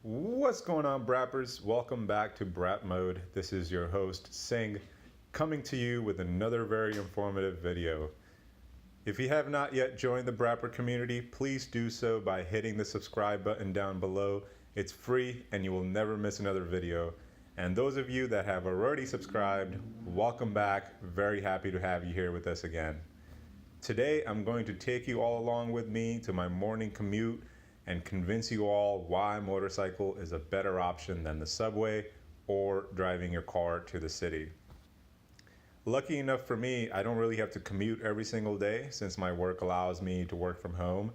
What's going on, Brappers? Welcome back to Brap Mode. This is your host, Singh, coming to you with another very informative video. If you have not yet joined the Brapper community, please do so by hitting the subscribe button down below. It's free and you will never miss another video. And those of you that have already subscribed, welcome back. Very happy to have you here with us again. Today, I'm going to take you all along with me to my morning commute and convince you all why motorcycle is a better option than the subway or driving your car to the city. Lucky enough for me, I don't really have to commute every single day since my work allows me to work from home.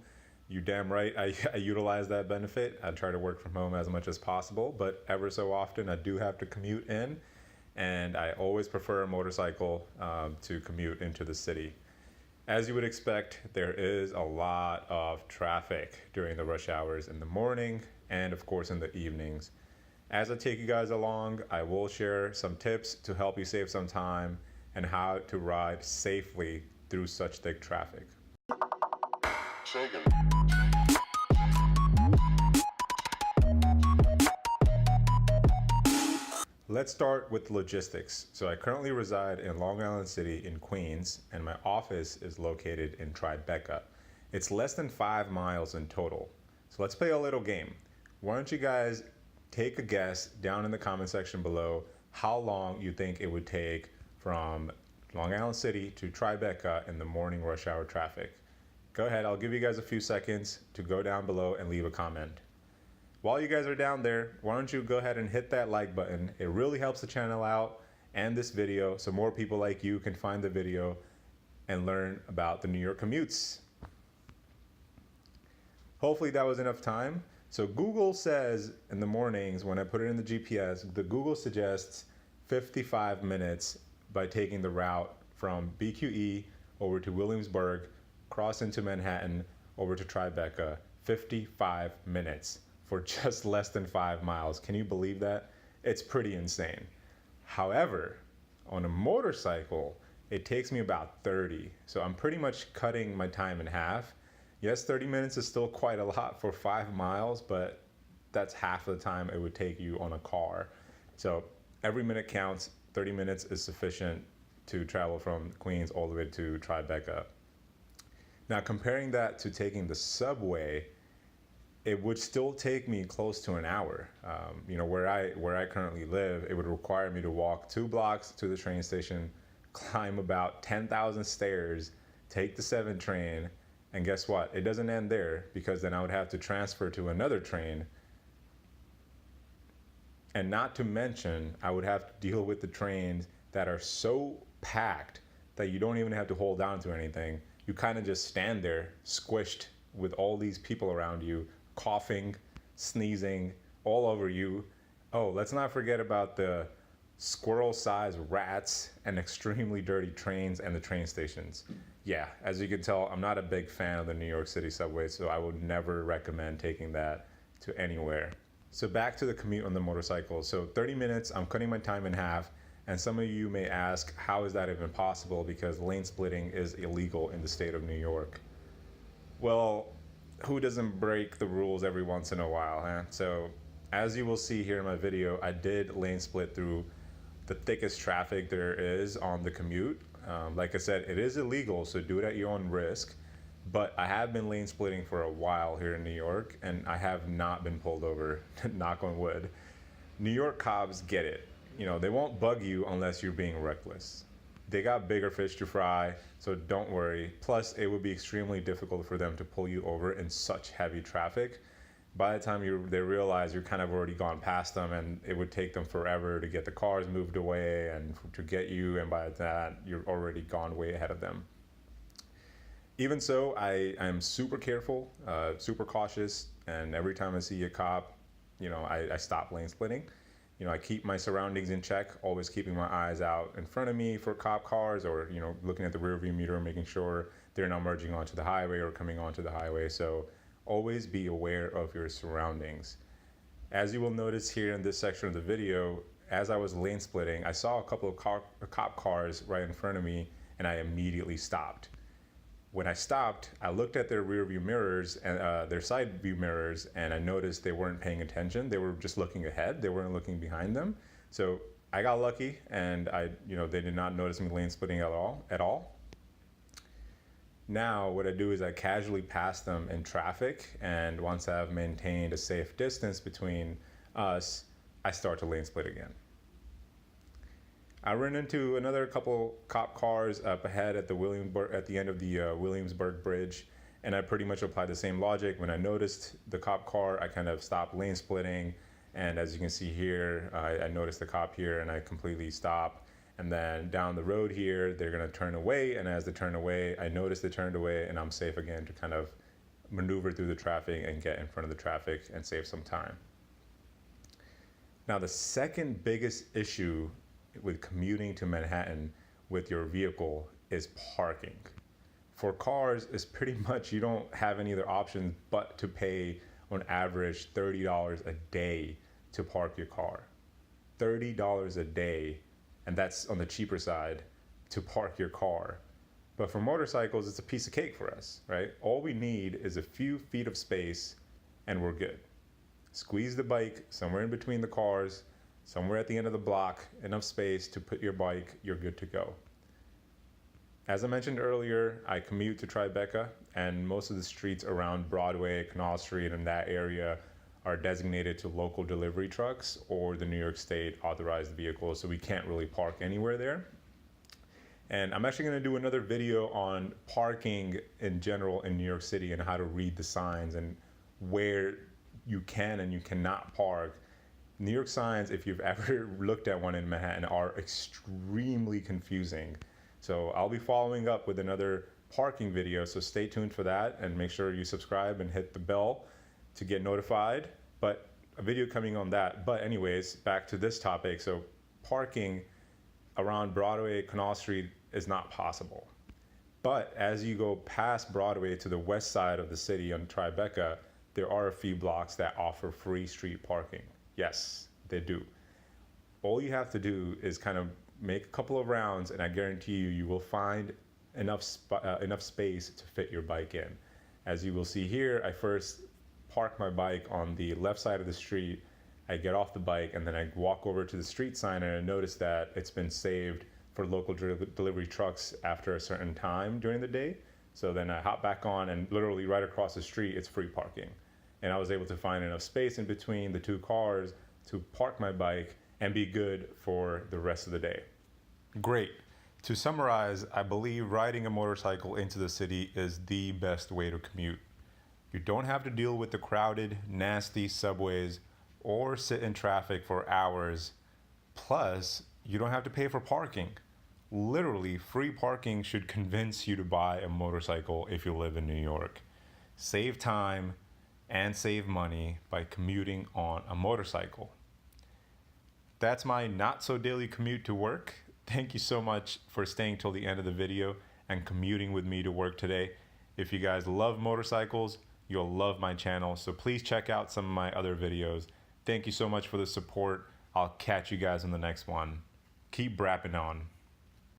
You damn right, I utilize that benefit. I try to work from home as much as possible, but ever so often I do have to commute in, and I always prefer a motorcycle to commute into the city. As you would expect, there is a lot of traffic during the rush hours in the morning and of course in the evenings. As I take you guys along, I will share some tips to help you save some time and how to ride safely through such thick traffic. Let's start with logistics. So I currently reside in Long Island City in Queens, and my office is located in Tribeca. It's less than 5 miles in total. So let's play a little game. Why don't you guys take a guess down in the comment section below how long you think it would take from Long Island City to Tribeca in the morning rush hour traffic. Go ahead, I'll give you guys a few seconds to go down below and leave a comment. While you guys are down there, why don't you go ahead and hit that like button. It really helps the channel out and this video so more people like you can find the video and learn about the New York commutes. Hopefully that was enough time. So Google says in the mornings when I put it in the GPS, the Google suggests 55 minutes by taking the route from BQE over to Williamsburg, cross into Manhattan, over to Tribeca, 55 minutes. For just less than 5 miles. Can you believe that? It's pretty insane. However, on a motorcycle, it takes me about 30. So I'm pretty much cutting my time in half. Yes, 30 minutes is still quite a lot for 5 miles, but that's half the time it would take you on a car. So every minute counts. 30 minutes is sufficient to travel from Queens all the way to Tribeca. Now, comparing that to taking the subway, it would still take me close to an hour. Where I currently live, it would require me to walk 2 blocks to the train station, climb about 10,000 stairs, take the 7 train, and guess what? It doesn't end there, because then I would have to transfer to another train. And not to mention, I would have to deal with the trains that are so packed that you don't even have to hold on to anything. You kind of just stand there, squished with all these people around you, coughing, sneezing all over you. Oh, let's not forget about the squirrel-sized rats and extremely dirty trains and the train stations. Yeah, as you can tell, I'm not a big fan of the New York City subway, so I would never recommend taking that to anywhere. So back to the commute on the motorcycle. So 30 minutes, I'm cutting my time in half, and some of you may ask, how is that even possible? Because lane splitting is illegal in the state of New York. Well, who doesn't break the rules every once in a while, huh? So as you will see here in my video, I did lane split through the thickest traffic there is on the commute. Like I said, it is illegal, so do it at your own risk. But I have been lane splitting for a while here in New York, and I have not been pulled over, knock on wood. New York cops get it. They won't bug you unless you're being reckless. They got bigger fish to fry, so don't worry. Plus, it would be extremely difficult for them to pull you over in such heavy traffic. By the time they realize you're kind of already gone past them, and it would take them forever to get the cars moved away and to get you, and by that, you're already gone way ahead of them. Even so, I am super careful, super cautious, and every time I see a cop, I stop lane splitting. I keep my surroundings in check, always keeping my eyes out in front of me for cop cars, or, looking at the rear view mirror, making sure they're not merging onto the highway or coming onto the highway. So always be aware of your surroundings. As you will notice here in this section of the video, as I was lane splitting, I saw a couple of cop cars right in front of me, and I immediately stopped. when I stopped, I looked at their rear view mirrors and their side view mirrors, and I noticed they weren't paying attention. They were just looking ahead. They weren't looking behind them. So I got lucky, and they did not notice me lane splitting at all. Now what I do is I casually pass them in traffic, and once I've maintained a safe distance between us, I start to lane split again. I ran into another couple cop cars up ahead at the end of the Williamsburg Bridge, and I pretty much applied the same logic. When I noticed the cop car, I kind of stopped lane splitting, and as you can see here, I noticed the cop here, and I completely stopped. And then down the road here, they're gonna turn away, and as they turn away, I noticed they turned away, and I'm safe again to kind of maneuver through the traffic and get in front of the traffic and save some time. Now, the second biggest issue with commuting to Manhattan with your vehicle is parking. For cars, it's pretty much you don't have any other options but to pay on average $30 a day to park your car. $30 a day, and that's on the cheaper side, to park your car. But for motorcycles, it's a piece of cake for us, right? All we need is a few feet of space and we're good. Squeeze the bike somewhere in between the cars, somewhere at the end of the block, enough space to put your bike, you're good to go. As I mentioned earlier, I commute to Tribeca, and most of the streets around Broadway, Canal Street, and that area are designated to local delivery trucks or the New York State authorized vehicles, so we can't really park anywhere there. And I'm actually gonna do another video on parking in general in New York City and how to read the signs and where you can and you cannot park. New York signs, if you've ever looked at one in Manhattan, are extremely confusing. So I'll be following up with another parking video, so stay tuned for that and make sure you subscribe and hit the bell to get notified. But a video coming on that. But anyways, back to this topic. So parking around Broadway, Canal Street is not possible. But as you go past Broadway to the west side of the city on Tribeca, there are a few blocks that offer free street parking. Yes, they do. All you have to do is kind of make a couple of rounds, and I guarantee you will find enough space to fit your bike in. As you will see here, I first park my bike on the left side of the street. I get off the bike, and then I walk over to the street sign, and I notice that it's been saved for local delivery trucks after a certain time during the day. So then I hop back on, and literally right across the street, it's free parking. And I was able to find enough space in between the two cars to park my bike and be good for the rest of the day. Great. To summarize, I believe riding a motorcycle into the city is the best way to commute. You don't have to deal with the crowded, nasty subways or sit in traffic for hours. Plus, you don't have to pay for parking. Literally, free parking should convince you to buy a motorcycle if you live in New York. Save time and save money by commuting on a motorcycle. That's my not so daily commute to work. Thank you so much for staying till the end of the video and commuting with me to work today. If you guys love motorcycles, you'll love my channel, so please check out some of my other videos. Thank you so much for the support. I'll catch you guys in the next one. Keep brapping on.